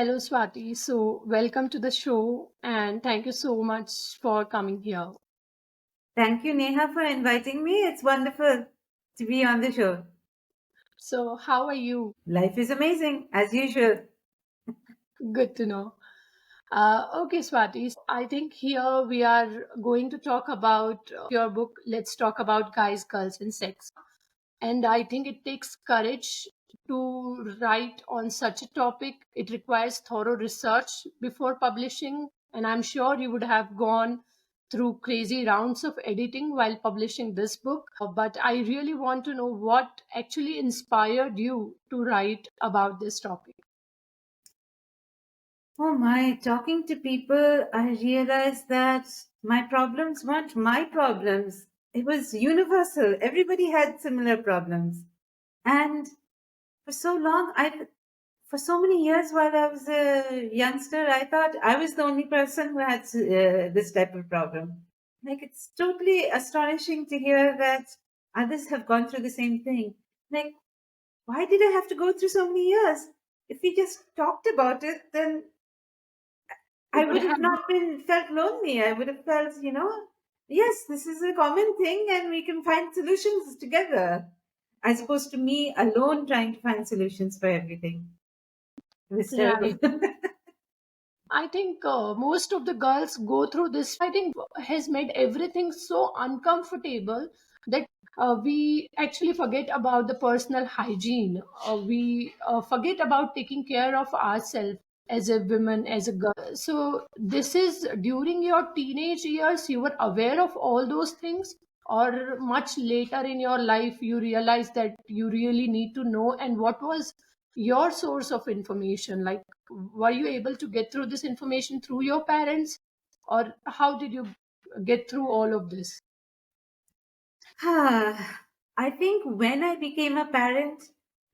Hello, Swati. So, welcome to the show, and thank you so much for coming here. Thank you, Neha, for inviting me. It's wonderful to be on the show. So, how are you? Life is amazing, as usual. Good to know. Okay, Swati. I think here we are going to talk about your book, Let's Talk About Guys, Girls, and Sex. And I think it takes courage to write on such a topic. It requires thorough research before publishing, and I'm sure you would have gone through crazy rounds of editing while publishing this book. But I really want to know what actually inspired you to write about this topic. Oh my, talking to people, I realized that my problems weren't my problems. It was universal. Everybody had similar problems. And for so long, for so many years while I was a youngster, I thought I was the only person who had this type of problem. Like, it's totally astonishing to hear that others have gone through the same thing. Like, why did I have to go through so many years? If we just talked about it, then I It would would have have been, not been felt lonely. I would have felt, yes, this is a common thing and we can find solutions together, as opposed to me alone trying to find solutions for everything. It was terrible. right. I think most of the girls go through this. I think has made everything so uncomfortable that we actually forget about the personal hygiene. We forget about taking care of ourselves as a woman, as a girl. So this is during your teenage years. You were aware of all those things, or much later in your life you realize that you really need to know. And what was your source of information? Like, were you able to get through this information through your parents, or how did you get through all of this? I think when I became a parent,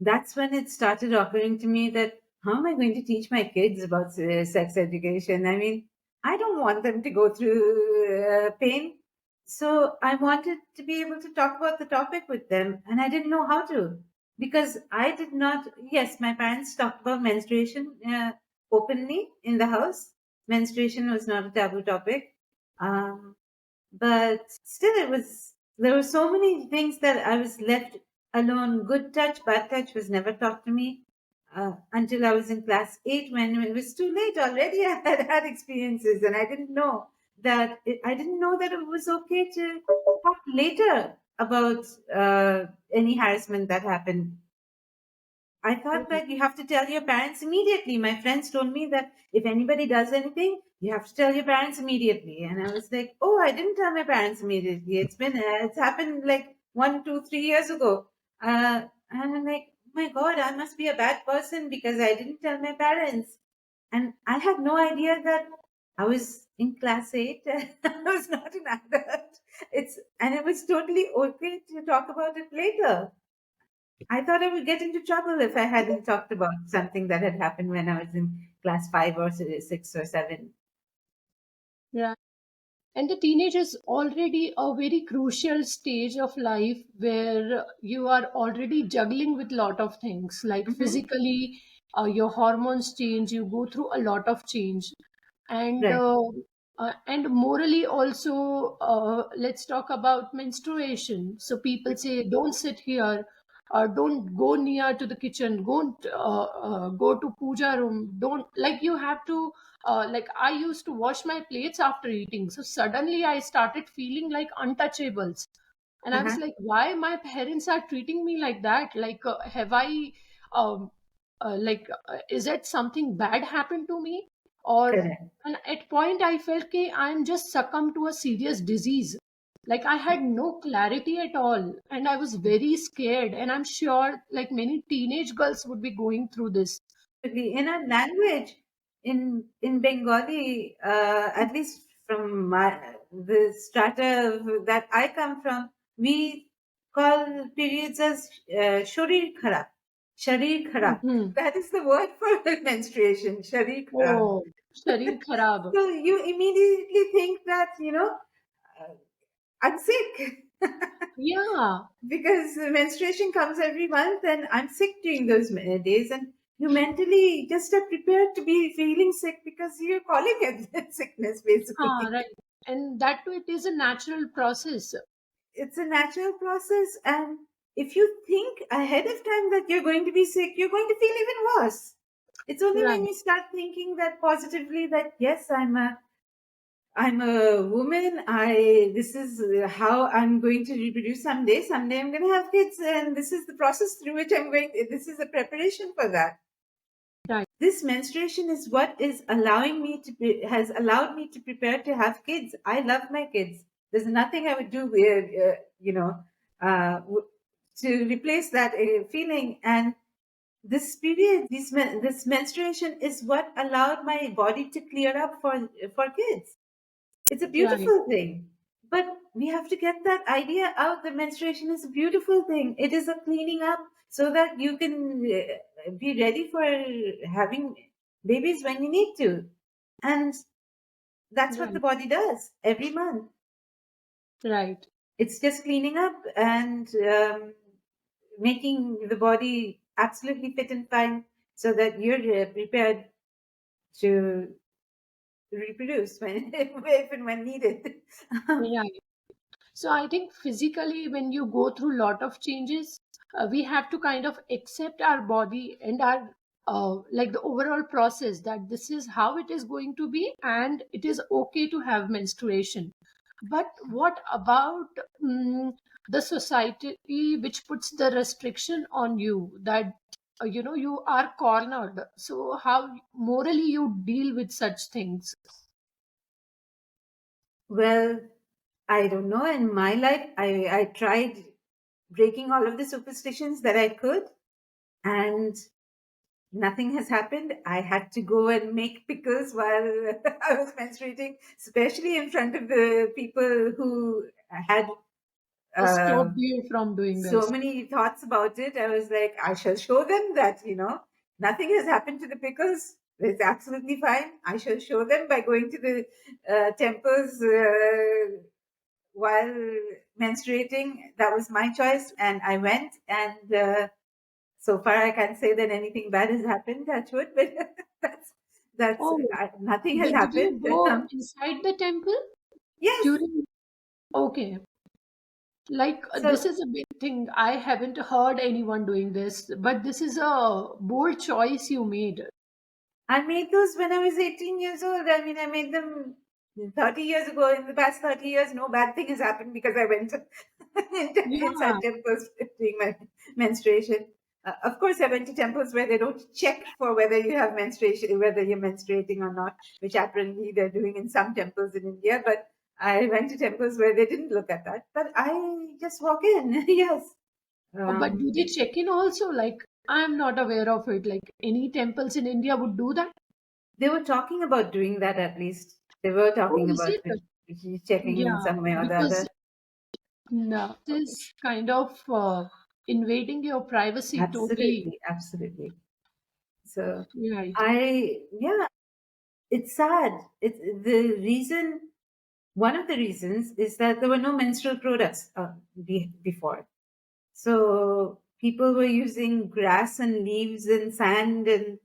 that's when it started occurring to me that how am I going to teach my kids about sex education? I mean, I don't want them to go through pain. So I wanted to be able to talk about the topic with them, and I didn't know how to because I did not. Yes, my parents talked about menstruation openly in the house. Menstruation was not a taboo topic. Um, but still it was there were so many things that I was left alone. Good touch, bad touch was never taught to me until I was in class 8 when it was too late already. I had had experiences and I didn't know that it was okay to talk later about any harassment that happened. I thought that you have to tell your parents immediately. My friends told me that if anybody does anything, you have to tell your parents immediately. And I was like, oh, I didn't tell my parents immediately. It's happened like 1, 2, 3 years ago. And I'm like, oh my God, I must be a bad person because I didn't tell my parents. And I had no idea that I was in class 8. I was not an adult. And it was totally okay to talk about it later. I thought I would get into trouble if I hadn't talked about something that had happened when I was in class 5 or 6 or 7. Yeah. And the teenage is already a very crucial stage of life where you are already juggling with lot of things, like Hmm. physically, your hormones change, you go through a lot of change. and Right. uh, and morally also, let's talk about menstruation. So people say don't sit here, don't go near to the kitchen, don't go to puja room, don't, like, you have to, like, I used to wash my plates after eating, so suddenly I started feeling like untouchables. And I was Uh-huh. like, why my parents are treating me like that? Like, have I um, is it something bad happened to me? Or, Correct. and at point I felt कि I'm just succumbed to a serious disease. Like, I had no clarity at all, and I was very scared, and I'm sure like many teenage girls would be going through this. In our language, in Bengali, at least from the strata that I come from, we call periods as shorir kharab. Sharir kharab. Hmm. That is the word for menstruation. Sharir kharab. Oh, sharir kharab. So you immediately think that, uh, I'm sick Yeah. because menstruation comes every month and I'm sick during those days. And You mentally just are prepared to be feeling sick because you're calling it sickness, basically. Right. And that too, it is a natural process. It's a natural process. And if you think ahead of time that you're going to be sick, you're going to feel even worse. It's only when Right, you start thinking that positively, that yes, I'm a woman. I This is how I'm going to reproduce someday. Someday I'm going to have kids, and this is the process through which I'm going. This is a preparation for that. right, This menstruation is what is allowing me to has allowed me to prepare to have kids. I love my kids. There's nothing I would do with to replace that feeling. And this period, this menstruation is what allowed my body to clear up for kids. It's a right, beautiful thing. But we have to get that idea out that menstruation is a beautiful thing. It is a cleaning up so that you can be ready for having babies when you need to. And that's what the right, body does every month. right. It's just cleaning up and making the body absolutely fit and fine so that you're prepared to reproduce when if and when needed. Right. So I think physically, when you go through lot of changes, we have to kind of accept our body and our like the overall process that this is how it is going to be, and it is okay to have menstruation. But what about the society which puts the restriction on you that you are cornered? So how morally you deal with such things? Well, I don't know. In my life, I tried breaking all of the superstitions that I could, and nothing has happened. I had to go and make pickles while I was menstruating, especially in front of the people who had uh, Stop you from doing so this. many thoughts about it. I was like, I shall show them that, nothing has happened to the pickles. It's absolutely fine. I shall show them by going to the temples while menstruating. That was my choice, and I went. And so far, I can't say that anything bad has happened. Touch wood, but that's Oh, nothing has but did you happened. go inside the temple Yes. during? Okay, like this So is a big thing. I haven't heard anyone doing this, but this is a bold choice you made. I made those when I was 18 years old. I mean, I made them 30 years ago. In the past 30 years, no bad thing has happened because I went Yeah. inside temples during my menstruation. Of course, I went to temples where they don't check for whether you have menstruation, whether you're menstruating or not, which apparently they're doing in some temples in India. But I went to temples where they didn't look at that. But I just walk in, yes. But Um, do they check in also? Like, I'm not aware of it. Like, any temples in India would do that? they were talking about doing that at least. They were Oh, talking is about it? checking in Yeah, some way or the because other. no, this is kind of invading your privacy totally. Absolutely, absolutely. So Right. yeah, it's sad. It's the reason. One of the reasons is that there were no menstrual products before. So people were using grass and leaves and sand and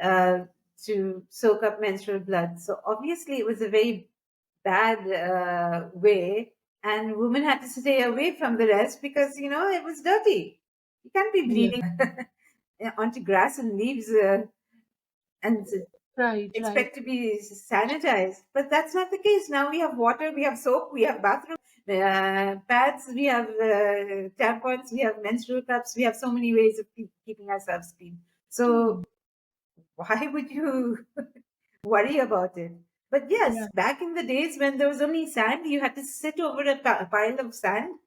uh, to soak up menstrual blood. So obviously, it was a very bad way, and women had to stay away from the rest because it was dirty. You can't be Yeah. bleeding onto grass and leaves and Right, right. expect to be sanitized. But that's not the case. Now we have water, we have soap, we have bathroom pads, we have tampons, we have menstrual cups, we have so many ways of keeping ourselves clean. So Hmm. why would you worry about it? But yes, Yeah. back in the days when there was only sand, you had to sit over a pile of sand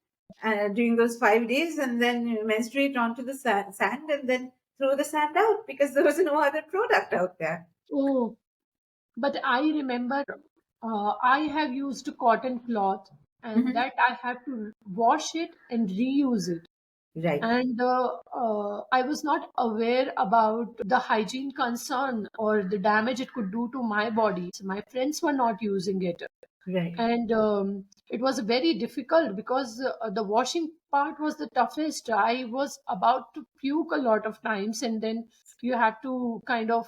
during those 5 days and then menstruate onto the sand and then throw the sand out because there was no other product out there. Oh, but I remember I have used cotton cloth and Mhm. that I have to wash it and reuse it. Right. And I was not aware about the hygiene concern or the damage it could do to my body. So my friends were not using it. Right. And it was very difficult because the washing part was the toughest. I was about to puke a lot of times, and then you have to kind of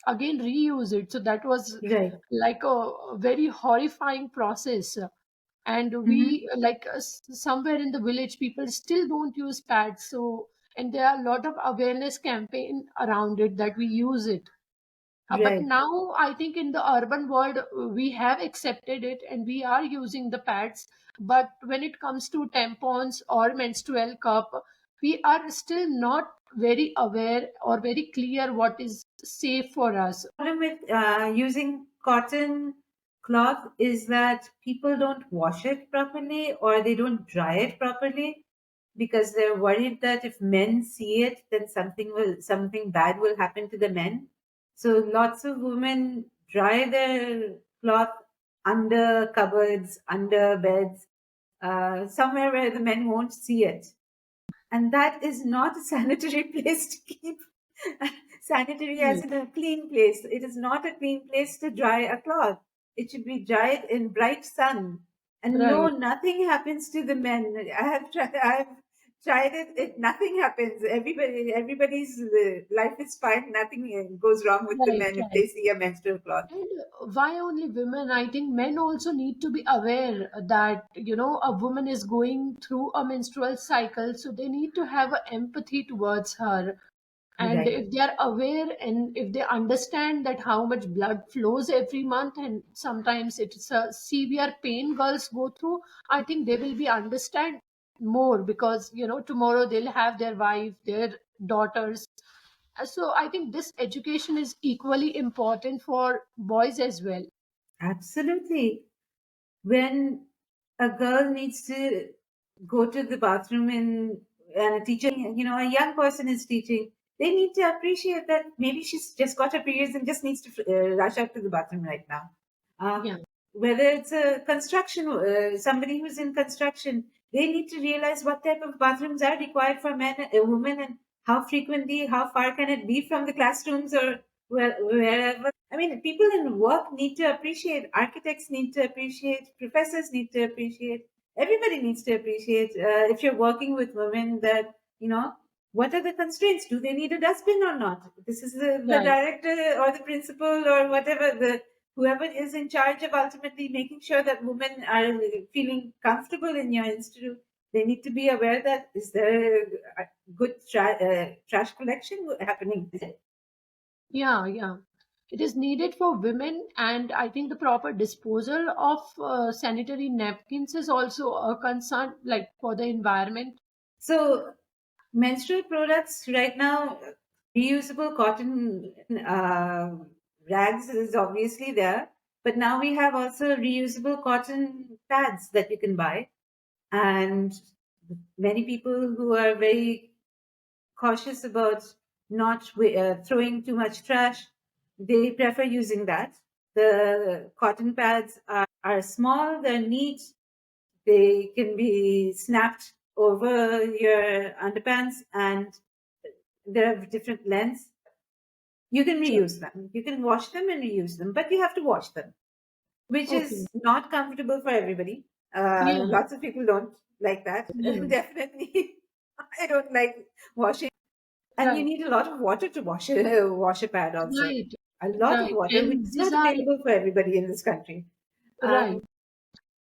again reuse it. So that was Right. like a very horrifying process. And Hmm. we like somewhere in the village people still don't use pads, so and there are a lot of awareness campaign around it that we use it. But Right. now I think in the urban world we have accepted it and we are using the pads. But when it comes to tampons or menstrual cup, we are still not very aware or very clear what is safe for us. Problem with using cotton cloth is that people don't wash it properly or they don't dry it properly because they're worried that if men see it, then something bad will happen to the men. So lots of women dry their cloth under cupboards, under beds, somewhere where the men won't see it. And that is not a sanitary place to keep. Sanitary as Right, in a clean place. It is not a clean place to dry a cloth. It should be dried in bright sun. And no, right, nothing happens to the men. I have tried it. Nothing happens. Everybody's life is fine. Nothing goes wrong with the right, men if right. they see a menstrual cloth. And why only women? I think men also need to be aware that, a woman is going through a menstrual cycle, so they need to have a empathy towards her. And Right. if they are aware and if they understand that how much blood flows every month and sometimes it's a severe pain girls go through, I think they will be understand more because, tomorrow they'll have their wife, their daughters. So I think this education is equally important for boys as well. Absolutely. When a girl needs to go to the bathroom and a teacher, a young person is teaching, they need to appreciate that maybe she's just got her periods and just needs to rush out to the bathroom right now. Uh, Yeah, Whether it's a construction, somebody who's in construction, they need to realize what type of bathrooms are required for men, women, and how frequently, how far can it be from the classrooms or wherever. I mean, people in work need to appreciate, architects need to appreciate, professors need to appreciate, everybody needs to appreciate. If you're working with women, that, what are the constraints? Do they need a dustbin or not? This is the right. director or the principal or whatever, whoever is in charge of ultimately making sure that women are feeling comfortable in your institute. They need to be aware that is there a good trash collection happening? Yeah, yeah. It is needed for women, and I think the proper disposal of sanitary napkins is also a concern, like for the environment. So, menstrual products right now, reusable cotton rags is obviously there, but now we have also reusable cotton pads that you can buy. And many people who are very cautious about not throwing too much trash, they prefer using that. The cotton pads are small, they're neat, they can be snapped over your underpants, and they're of different lengths. You can Sure. reuse them. You can wash them and reuse them, but you have to wash them, which Okay. is not comfortable for everybody. Yeah, Lots of people don't like that. yeah. Definitely, I don't like washing. And you Right, need a lot of water to wash a pad also. right, A lot of right. water, which And is these not are available for everybody in this country. right.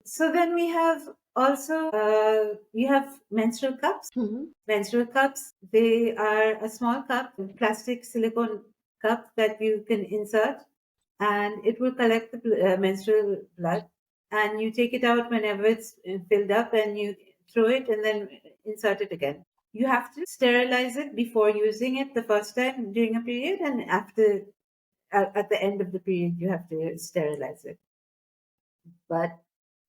So then we have also you have menstrual cups. Mhm. Menstrual cups, they are a small cup, plastic silicone cup that you can insert, and it will collect the menstrual blood. And you take it out whenever it's filled up, and you throw it and then insert it again. You have to sterilize it before using it the first time during a period, and after at the end of the period, you have to sterilize it. But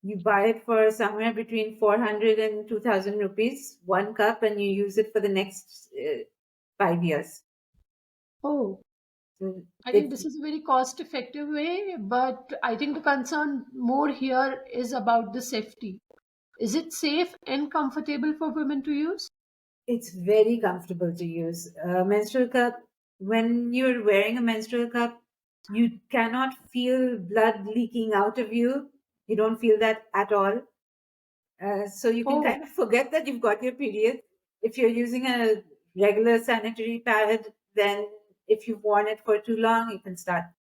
you buy it for somewhere between 400 and 2,000 rupees, one cup, and you use it for the next 5 years. Oh, So I think it's this is a very cost effective way, but I think the concern more here is about the safety. Is it safe and comfortable for women to use? it's very comfortable to use. A menstrual cup, when you're wearing a menstrual cup, you cannot feel blood leaking out of you. You don't feel that at all. So you can Oh. kind of forget that you've got your period. If you're using a regular sanitary pad, then if you've worn it for too long,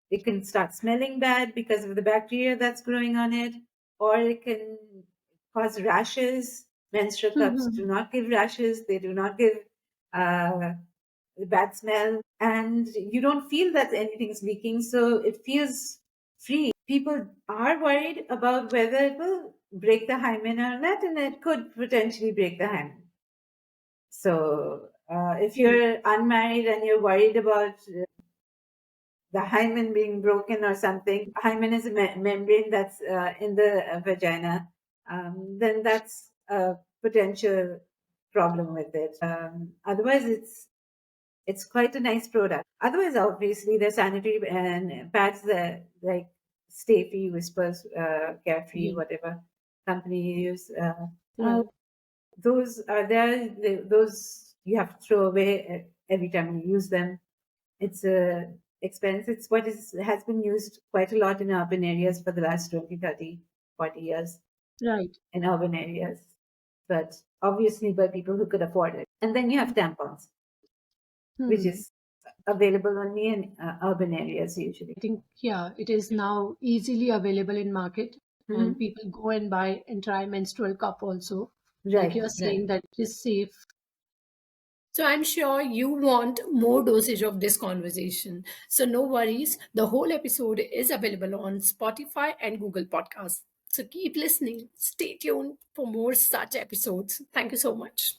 it can start smelling bad because of the bacteria that's growing on it, or it can cause rashes. Menstrual cups do Mhm. not give rashes. They do not give uh, bad smell, and you don't feel that anything's leaking, so it feels free. People are worried about whether it will break the hymen or not, and it could potentially break the hymen. So if Hmm. you're unmarried and you're worried about the hymen being broken or something, hymen is a membrane that's in the vagina, then that's a potential problem with it. Otherwise, it's quite a nice product. Otherwise, obviously, the sanitary and pads that like Stayfree, Whispers, Carefree, Ye- whatever company you use, Right. those are there. Those you have to throw away every time you use them. It's a expense. It's what has been used quite a lot in urban areas for the last 20, 30, 40 years Right. in urban areas, but obviously by people who could afford it. And then you have tampons, which Hmm. is available only in urban areas usually. I think, yeah, it is now easily available in market, and Hmm. people go and buy and try menstrual cup also. Like Right, you're right. saying that it is safe. So I'm sure you want more dosage of this conversation. So no worries. The whole episode is available on Spotify and Google Podcasts. So keep listening. Stay tuned for more such episodes. Thank you so much.